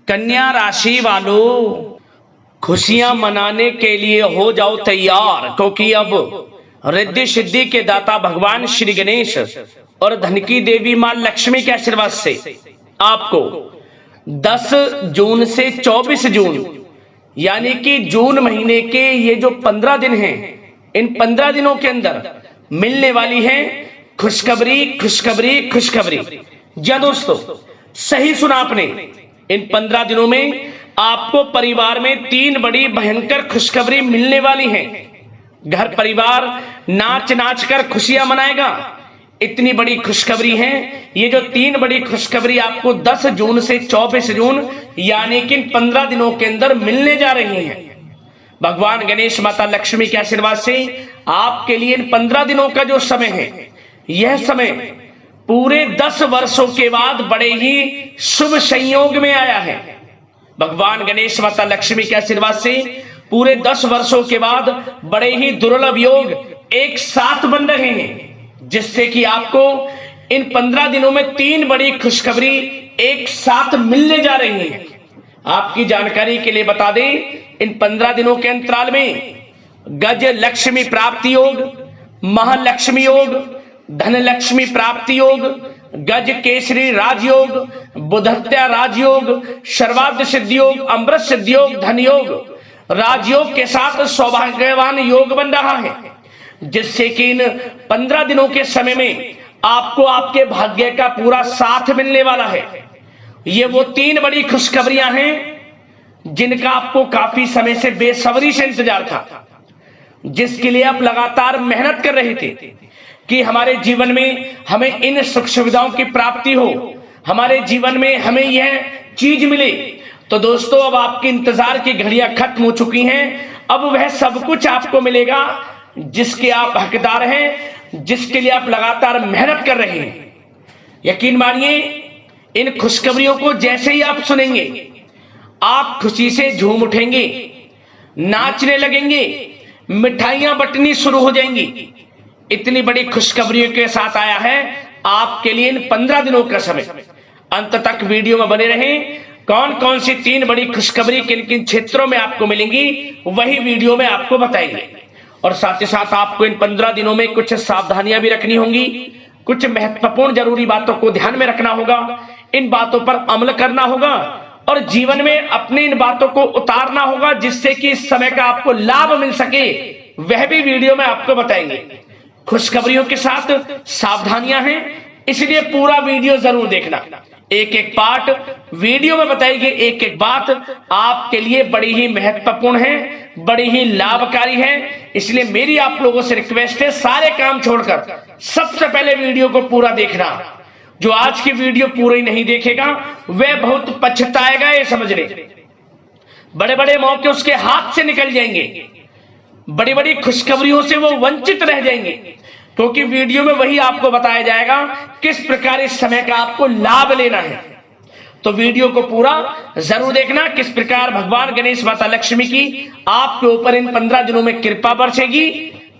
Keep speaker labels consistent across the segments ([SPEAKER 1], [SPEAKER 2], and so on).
[SPEAKER 1] कन्या राशि वालों, खुशियां मनाने के लिए हो जाओ तैयार, क्योंकि अब रिद्धि सिद्धि के दाता भगवान श्री गणेश और धन की देवी मां लक्ष्मी के आशीर्वाद से आपको 10 जून से 24 जून यानी कि जून महीने के ये जो 15 दिन हैं, इन 15 दिनों के अंदर मिलने वाली है खुशखबरी खुशखबरी खुशखबरी। जी दोस्तों, सही सुना आपने। इन 15 दिनों में आपको परिवार में 3 बड़ी भयंकर खुशखबरी मिलने वाली है। घर परिवार नाच नाच कर खुशियां मनाएगा। इतनी बड़ी खुशखबरी है। ये जो 3 बड़ी खुशखबरी आपको 10 जून से 24 जून यानी कि 15 दिनों के अंदर मिलने जा रही हैं। भगवान गणेश माता लक्ष्मी के आशीर्वाद से आपके लिए इन 15 दिनों का जो समय है, यह समय पूरे 10 वर्षों के बाद बड़े ही शुभ संयोग में आया है। भगवान गणेश माता लक्ष्मी के आशीर्वाद से पूरे 10 वर्षों के बाद बड़े ही दुर्लभ योग एक साथ बन रहे हैं, जिससे कि आपको इन 15 दिनों में 3 बड़ी खुशखबरी एक साथ मिलने जा रही हैं। आपकी जानकारी के लिए बता दें, इन 15 दिनों के अंतराल में गज लक्ष्मी प्राप्ति योग, महालक्ष्मी योग, धन लक्ष्मी प्राप्ति योग, गज केसरी राजयोग, बुधत्या राजयोग, सर्वार्थ सिद्धि योग, अमृत सिद्धि योग, धन योग, राजयोग के साथ सौभाग्यवान योग बन रहा है, जिससे कि इन 15 दिनों के समय में आपको आपके भाग्य का पूरा साथ मिलने वाला है। ये वो 3 बड़ी खुशखबरियां हैं जिनका आपको काफी समय से बेसब्री से इंतजार था, जिसके लिए आप लगातार मेहनत कर रहे थे कि हमारे जीवन में हमें इन सुख सुविधाओं की प्राप्ति हो, हमारे जीवन में हमें यह चीज मिले। तो दोस्तों, अब आपके इंतजार की घड़ियां खत्म हो चुकी हैं। अब वह सब कुछ आपको मिलेगा जिसके आप हकदार हैं, जिसके लिए आप लगातार मेहनत कर रहे हैं। यकीन मानिए, इन खुशखबरियों को जैसे ही आप सुनेंगे, आप खुशी से झूम उठेंगे, नाचने लगेंगे, मिठाइयां बंटनी शुरू हो जाएंगी। इतनी बड़ी खुशखबरियों के साथ आया है आपके लिए इन 15 दिनों का समय। अंत तक वीडियो में बने रहें। कौन कौन सी 3 बड़ी खुशखबरी किन किन क्षेत्रों में आपको मिलेंगी, वही वीडियो में आपको बताएंगे। और साथ ही साथ आपको इन 15 दिनों में कुछ सावधानियां भी रखनी होंगी, कुछ महत्वपूर्ण जरूरी बातों को ध्यान में रखना होगा, इन बातों पर अमल करना होगा और जीवन में अपनी इन बातों को उतारना होगा, जिससे कि इस समय का आपको लाभ मिल सके। वह भी वीडियो में आपको बताएंगे। खुशखबरियों के साथ सावधानियां हैं, इसलिए पूरा वीडियो जरूर देखना। एक एक पार्ट वीडियो में बताई गई एक एक बात आपके लिए बड़ी ही महत्वपूर्ण है, बड़ी ही लाभकारी है। इसलिए मेरी आप लोगों से रिक्वेस्ट है, सारे काम छोड़कर सबसे पहले वीडियो को पूरा देखना। जो आज की वीडियो पूरी नहीं देखेगा वह बहुत पछताएगा, ये समझ ले। बड़े बड़े मौके उसके हाथ से निकल जाएंगे, बड़ी बड़ी खुशखबरियों से वो वंचित रह जाएंगे, क्योंकि वीडियो में वही आपको बताया जाएगा किस प्रकार इस समय का आपको लाभ लेना है। तो वीडियो को पूरा जरूर देखना, किस प्रकार भगवान गणेश माता लक्ष्मी की आपके ऊपर इन 15 दिनों में कृपा बरसेगी,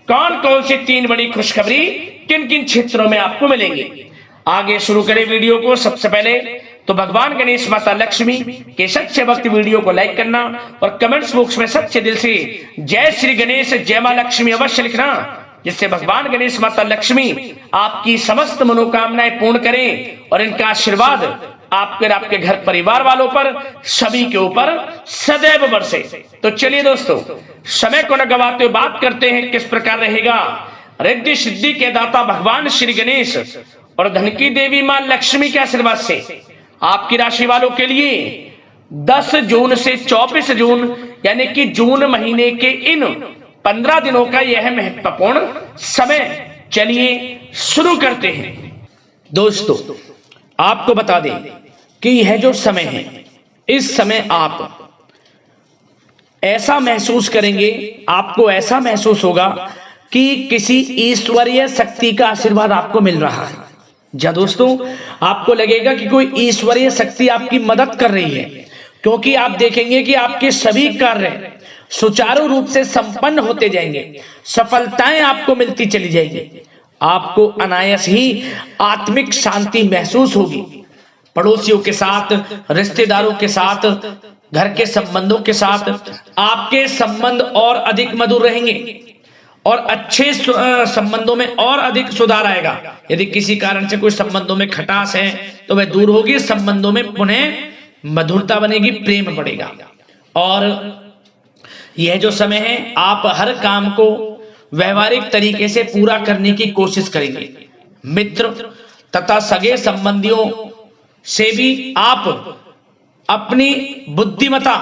[SPEAKER 1] कौन कौन सी 3 बड़ी खुशखबरी किन किन क्षेत्रों में आपको मिलेंगी। आगे शुरू करें वीडियो को। सबसे पहले तो भगवान गणेश माता लक्ष्मी के सच्चे भक्त वीडियो को लाइक करना और कमेंट्स बॉक्स में सच्चे दिल से जय श्री गणेश जय मां लक्ष्मी अवश्य लिखना, जिससे भगवान गणेश माता लक्ष्मी आपकी समस्त मनोकामनाएं पूर्ण करें और इनका आशीर्वाद आपके और आपके घर परिवार वालों पर सभी के ऊपर सदैव बरसे। तो चलिए दोस्तों, समय को न गवाते हुए बात करते हैं किस प्रकार रहेगा रिद्धि सिद्धि के दाता भगवान श्री गणेश और धन की देवी मां लक्ष्मी के आशीर्वाद से आपकी राशि वालों के लिए 10 जून से 24 जून यानी कि जून महीने के इन 15 दिनों का यह महत्वपूर्ण समय। चलिए शुरू करते हैं। दोस्तों, आपको बता दें कि यह जो समय है, इस समय आप ऐसा महसूस करेंगे, आपको ऐसा महसूस होगा कि किसी ईश्वरीय शक्ति का आशीर्वाद आपको मिल रहा है। जी दोस्तों, आपको लगेगा कि कोई ईश्वरीय शक्ति आपकी मदद कर रही है, क्योंकि आप देखेंगे कि आपके सभी कार्य सुचारू रूप से संपन्न होते जाएंगे, सफलताएं आपको मिलती चली जाएंगी, आपको अनायास ही आत्मिक शांति महसूस होगी, पड़ोसियों के साथ, रिश्तेदारों के साथ, घर के संबंधों के साथ आपके संबंध और अधिक मधुर रहेंगे और अच्छे संबंधों में और अधिक सुधार आएगा। यदि किसी कारण से कोई संबंधों में खटास है तो वह दूर होगी, संबंधों में पुनः मधुरता बनेगी, प्रेम बढ़ेगा। और यह जो समय है आप हर काम को व्यवहारिक तरीके से पूरा करने की कोशिश करेंगे। मित्र तथा सगे संबंधियों से भी आप अपनी बुद्धिमत्ता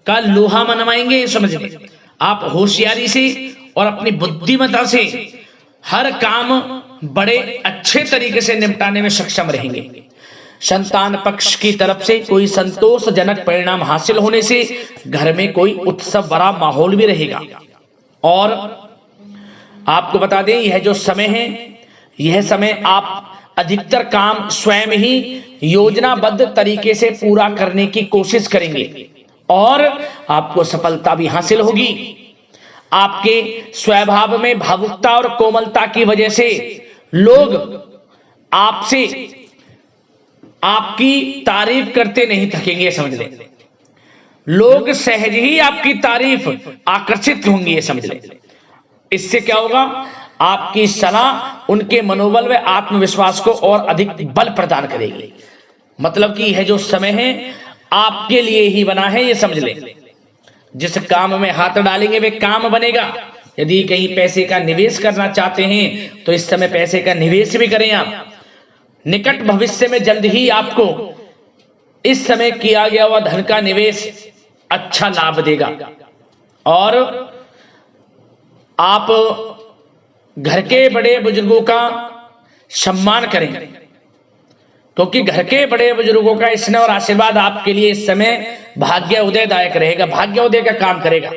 [SPEAKER 1] का लोहा मनवाएंगे। समझिए, आप होशियारी से और अपनी बुद्धिमत्ता से हर काम बड़े अच्छे तरीके से निपटाने में सक्षम रहेंगे। संतान पक्ष की तरफ से कोई संतोषजनक परिणाम हासिल होने से घर में कोई उत्सव भरा माहौल भी रहेगा। और आपको बता दें, यह जो समय है, यह समय आप अधिकतर काम स्वयं ही योजनाबद्ध तरीके से पूरा करने की कोशिश करेंगे और आपको सफलता भी हासिल होगी। आपके स्वभाव में भावुकता और कोमलता की वजह से लोग आपसे आपकी तारीफ करते नहीं थकेंगे। समझ लें, लोग सहज ही आपकी तारीफ आकर्षित होंगे। समझ लें, इससे क्या होगा, आपकी सलाह उनके मनोबल व आत्मविश्वास को और अधिक बल प्रदान करेगी। मतलब कि यह जो समय है आपके लिए ही बना है, ये समझ लें। जिस काम में हाथ डालेंगे वे काम बनेगा। यदि कहीं पैसे का निवेश करना चाहते हैं तो इस समय पैसे का निवेश भी करें आप। निकट भविष्य में जल्द ही आपको इस समय किया गया हुआ धन का निवेश अच्छा लाभ देगा। और आप घर के बड़े बुजुर्गों का सम्मान करें, क्योंकि घर के बड़े बुजुर्गों का स्नेह और आशीर्वाद आपके लिए इस समय भाग्य उदयदायक रहेगा, भाग्य उदय का काम करेगा।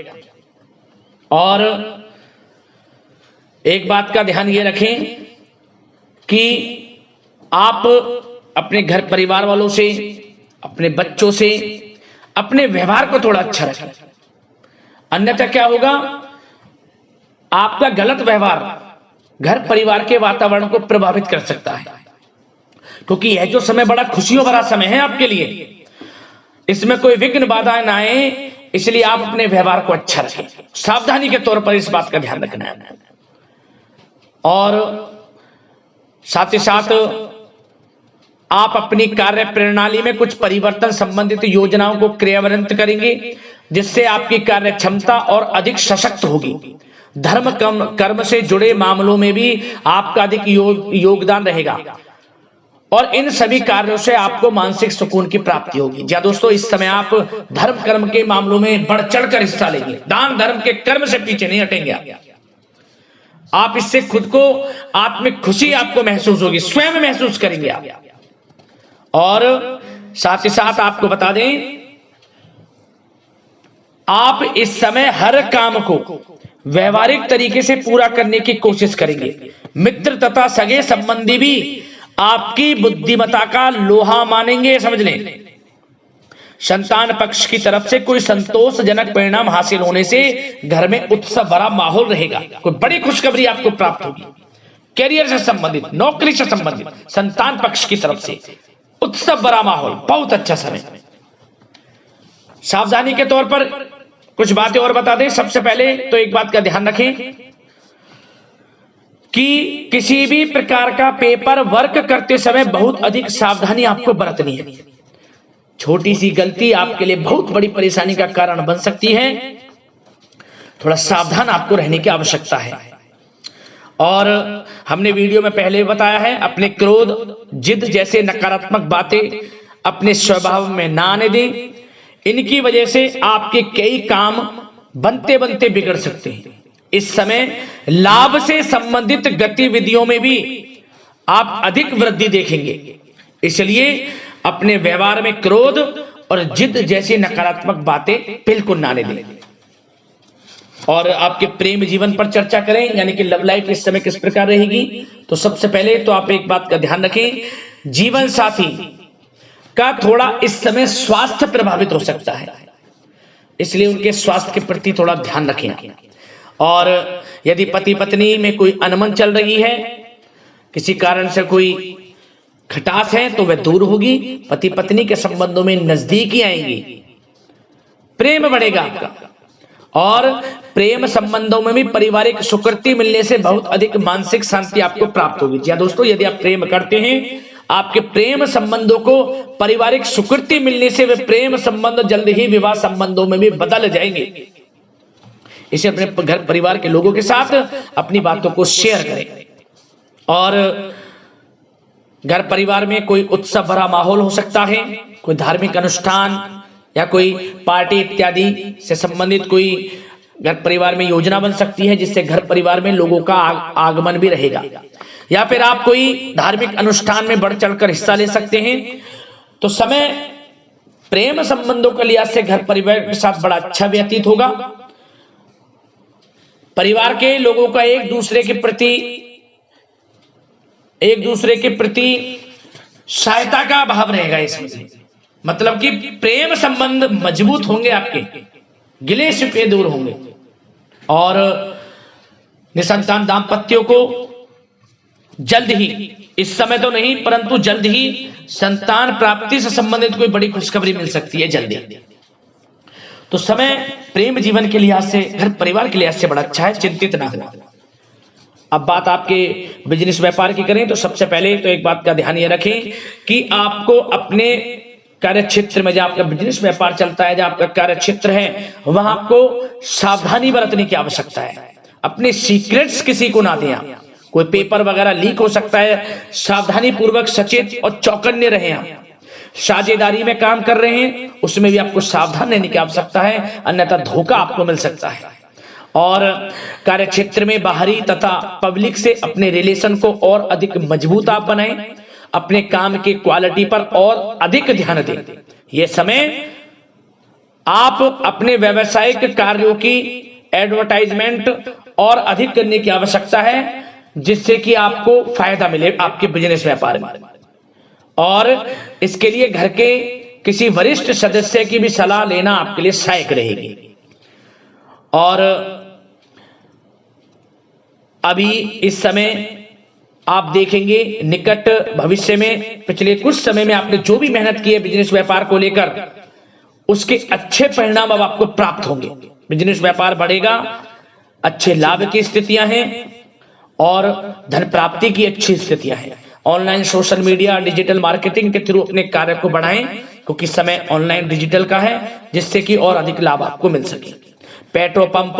[SPEAKER 1] और एक बात का ध्यान ये रखें कि आप अपने घर परिवार वालों से, अपने बच्चों से अपने व्यवहार को थोड़ा अच्छा रखें। अन्यथा क्या होगा, आपका गलत व्यवहार घर परिवार के वातावरण को प्रभावित कर सकता है। क्योंकि यह जो समय बड़ा खुशियों भरा समय है आपके लिए, इसमें कोई विघ्न बाधा ना आए, इसलिए आप अपने व्यवहार को अच्छा रखें। सावधानी के तौर पर इस बात का ध्यान रखना है। और साथ ही साथ आप अपनी कार्य प्रणाली में कुछ परिवर्तन संबंधित योजनाओं को क्रियान्वित करेंगे, जिससे आपकी कार्य क्षमता और अधिक सशक्त होगी। धर्म कर्म से जुड़े मामलों में भी आपका अधिक योगदान रहेगा और इन सभी कार्यों से आपको मानसिक सुकून की प्राप्ति होगी। जी दोस्तों, इस समय आप धर्म कर्म के मामलों में बढ़ चढ़कर हिस्सा लेंगे। दान धर्म के कर्म से पीछे नहीं हटेंगे आप। इससे खुद को आत्मिक खुशी आपको महसूस होगी, स्वयं महसूस करेंगे आप। और साथ ही साथ आपको बता दें, आप इस समय हर काम को व्यवहारिक तरीके से पूरा करने की कोशिश करेंगे। मित्र तथा सगे संबंधी भी आपकी बुद्धिमत्ता का लोहा मानेंगे। समझ लें, संतान पक्ष की तरफ से कोई संतोषजनक परिणाम हासिल होने से घर में उत्सव भरा माहौल रहेगा। कोई बड़ी खुशखबरी आपको प्राप्त होगी। कैरियर से संबंधित, नौकरी से संबंधित, संतान पक्ष की तरफ से उत्सव भरा माहौल, बहुत अच्छा समय। सावधानी के तौर पर कुछ बातें और बता दें। सबसे पहले तो एक बात का ध्यान रखें कि किसी भी प्रकार का पेपर वर्क करते समय बहुत अधिक सावधानी आपको बरतनी है। छोटी सी गलती आपके लिए बहुत बड़ी परेशानी का कारण बन सकती है। थोड़ा सावधान आपको रहने की आवश्यकता है। और हमने वीडियो में पहले बताया है, अपने क्रोध, जिद जैसे नकारात्मक बातें अपने स्वभाव में ना आने दें। इनकी वजह से आपके कई काम बनते बनते बिगड़ सकते हैं। इस समय लाभ से संबंधित गतिविधियों में भी आप अधिक वृद्धि देखेंगे, इसलिए अपने व्यवहार में क्रोध और जिद जैसी नकारात्मक बातें बिल्कुल ना आने दें। और आपके प्रेम जीवन पर चर्चा करें, यानी कि लव लाइफ इस समय किस प्रकार रहेगी। तो सबसे पहले तो आप एक बात का ध्यान रखें, जीवन साथी का थोड़ा इस समय स्वास्थ्य प्रभावित हो सकता है, इसलिए उनके स्वास्थ्य के प्रति थोड़ा ध्यान रखें। और यदि पति पत्नी में कोई अनबन चल रही है, किसी कारण से कोई खटास है तो वह दूर होगी, पति पत्नी के संबंधों में नजदीकी आएंगी, प्रेम बढ़ेगा आपका। और प्रेम संबंधों में भी पारिवारिक स्वीकृति मिलने से बहुत अधिक मानसिक शांति आपको प्राप्त होगी। जी दोस्तों, यदि आप प्रेम करते हैं, आपके प्रेम संबंधों को पारिवारिक स्वीकृति मिलने से वे प्रेम संबंध जल्द ही विवाह संबंधों में भी बदल जाएंगे। इसे अपने घर परिवार के लोगों के साथ अपनी बातों को शेयर करें। और घर परिवार में कोई उत्सव भरा माहौल हो सकता है, कोई धार्मिक अनुष्ठान या कोई पार्टी इत्यादि से संबंधित कोई घर परिवार में योजना बन सकती है, जिससे घर परिवार में लोगों का आगमन भी रहेगा। या फिर आप कोई धार्मिक अनुष्ठान में बढ़ चढ़कर हिस्सा ले सकते हैं। तो समय प्रेम संबंधों के लिहाज से घर परिवार के साथ बड़ा अच्छा व्यतीत होगा। परिवार के लोगों का एक दूसरे के प्रति सहायता का भाव रहेगा इसमें, मतलब कि प्रेम संबंध मजबूत होंगे, आपके गिले शिकवे दूर होंगे। और निसंतान दाम्पत्यों को जल्द ही, इस समय तो नहीं परंतु जल्द ही संतान प्राप्ति से संबंधित कोई बड़ी खुशखबरी मिल सकती है जल्दी। तो समय प्रेम जीवन के लिहाज से, घर परिवार के लिहाज से बड़ा अच्छा है, चिंतित ना हो। अब बात आपके बिजनेस व्यापार की करें तो सबसे पहले तो एक बात का ध्यान ये रखें कि आपको अपने कार्य क्षेत्र में, जहां आपका बिजनेस व्यापार चलता है, जहां आपका कार्य क्षेत्र है, वहां आपको सावधानी बरतने की आवश्यकता है। अपने सीक्रेट्स किसी को ना दें आप। कोई पेपर वगैरह लीक हो सकता है, सावधानी पूर्वक सचेत और चौकन्ने रहें आप। साझेदारी में काम कर रहे हैं उसमें भी आपको सावधान रहने की आवश्यकता है, अन्यथा धोखा आपको मिल सकता है। और कार्य क्षेत्र में बाहरी तथा पब्लिक से अपने रिलेशन को और अधिक मजबूत आप बनाएं। अपने काम की क्वालिटी पर और अधिक ध्यान दें। यह समय आप अपने व्यावसायिक कार्यों की एडवर्टाइजमेंट और अधिक करने की आवश्यकता है, जिससे कि आपको फायदा मिले आपके बिजनेस व्यापार में। और इसके लिए घर के किसी वरिष्ठ सदस्य की भी सलाह लेना आपके लिए सहायक रहेगी। और अभी इस समय आप देखेंगे निकट भविष्य में, पिछले कुछ समय में आपने जो भी मेहनत की है बिजनेस व्यापार को लेकर, उसके अच्छे परिणाम अब आपको प्राप्त होंगे। बिजनेस व्यापार बढ़ेगा, अच्छे लाभ की स्थितियां हैं और धन प्राप्ति की अच्छी स्थितियां हैं। Online social media digital marketing के थ्रू अपने कार्य को बढ़ाएं, क्योंकि समय ऑनलाइन डिजिटल का है, जिससे कि और अधिक लाभ आपको मिल सके। पेट्रोल पंप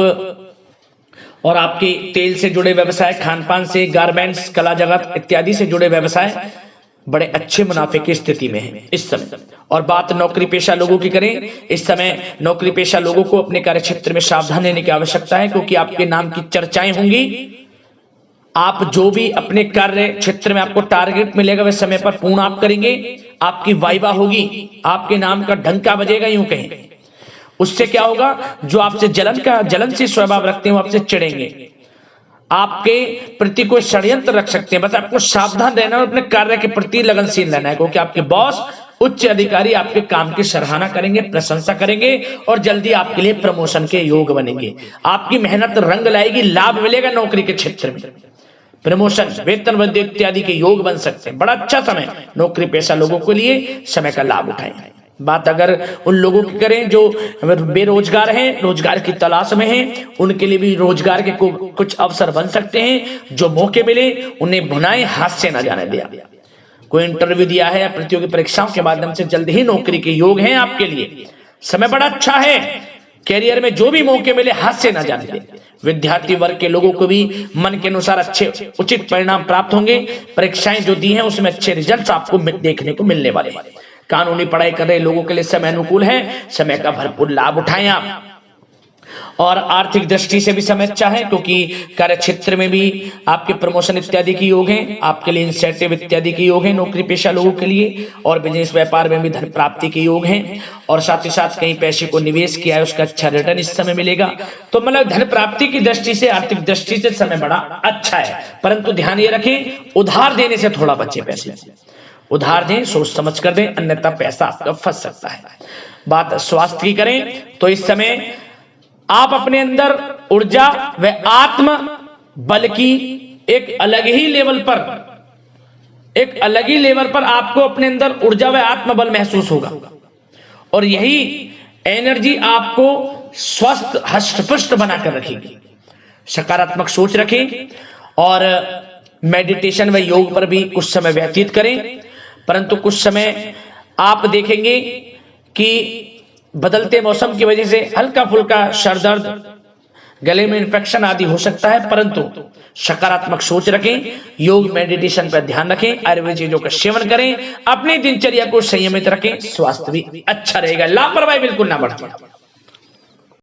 [SPEAKER 1] और आपके तेल से जुड़े व्यवसाय, खान पान से, गारमेंट्स, कला जगत इत्यादि से जुड़े व्यवसाय बड़े अच्छे मुनाफे की स्थिति में है इस समय। और बात नौकरी पेशा लोगों की करें, इस समय नौकरी पेशा लोगों को अपने कार्य क्षेत्र में सावधान रहने की आवश्यकता है, क्योंकि आपके नाम की चर्चाएं होंगी। आप जो भी अपने कार्य क्षेत्र में आपको टारगेट मिलेगा वह समय पर पूर्ण आप करेंगे। आपकी वाइवा होगी, आपके नाम का डंका बजेगा, यूं कहें। उससे क्या होगा, जो आपसे जलनशील स्वभाव रखते हैं वो आपसे चिढ़ेंगे, आपके प्रति कोई षड्यंत्र रख सकते हैं। बस आपको सावधान रहना और अपने कार्य के प्रति लगनशील रहना है, क्योंकि आपके बॉस, उच्च अधिकारी आपके काम की सराहना करेंगे, प्रशंसा करेंगे और जल्दी आपके लिए प्रमोशन के योग बनेंगे। आपकी मेहनत रंग लाएगी, लाभ मिलेगा नौकरी के क्षेत्र में, प्रमोशन, वेतन वृद्धि इत्यादि के योग बन सकते हैं। बड़ा अच्छा समय नौकरी पेशा लोगों के लिए, समय का लाभ उठाएं। बात अगर उन लोगों की करें जो बेरोजगार हैं, रोजगार की तलाश में हैं, उनके लिए भी रोजगार के कुछ अवसर बन सकते हैं। जो मौके मिले उन्हें भुनाएं, हाथ से न जाने दिया। कोई इंटरव्यू दिया है या प्रतियोगी परीक्षाओं के माध्यम से जल्द ही नौकरी के योग हैं आपके लिए। समय बड़ा अच्छा है, कैरियर में जो भी मौके मिले हाथ से न जाने दें। विद्यार्थी वर्ग के लोगों को भी मन के अनुसार अच्छे उचित परिणाम प्राप्त होंगे। परीक्षाएं जो दी हैं उसमें अच्छे रिजल्ट आपको देखने को मिलने वाले हैं। कानूनी पढ़ाई कर रहे लोगों के लिए समय अनुकूल है, समय का भरपूर लाभ उठाएं आप। और आर्थिक दृष्टि से भी समय अच्छा है, क्योंकि कार्य क्षेत्र में भी आपके प्रमोशन इत्यादि की योग हैं, आपके लिए इंसेंटिव इत्यादि के योग हैं नौकरी पेशा लोगों के लिए। और बिजनेस व्यापार में भी धन प्राप्ति के योग हैं, और साथ ही साथ कहीं पैसे को निवेश किया है उसका अच्छा रिटर्न इस समय मिलेगा। तो मतलब धन प्राप्ति की दृष्टि से, आर्थिक दृष्टि से समय बड़ा अच्छा है। परंतु ध्यान ये रखें, उधार देने से थोड़ा बचे। पैसे उधार दें, सोच समझ कर दें, अन्यथा पैसा आपका फंस सकता है। बात स्वास्थ्य की करें तो इस समय आप अपने अंदर ऊर्जा व आत्म बल की एक अलग ही लेवल पर एक अलग ही लेवल पर आपको अपने अंदर ऊर्जा व आत्मबल महसूस होगा और यही एनर्जी आपको स्वस्थ हष्ट-पुष्ट बनाकर रखेगी। सकारात्मक सोच रखें और मेडिटेशन व योग पर भी कुछ समय व्यतीत करें, परंतु कुछ समय आप देखेंगे कि बदलते मौसम की वजह से हल्का फुल्का सर दर्द, गले में इन्फेक्शन आदि हो सकता है, परंतु सकारात्मक सोच रखें, योग मेडिटेशन पर ध्यान रखें, आयुर्वेद चीजों का सेवन करें, अपनी दिनचर्या को संयमित रखें, स्वास्थ्य भी अच्छा रहेगा, लापरवाही बिल्कुल ना बरतें।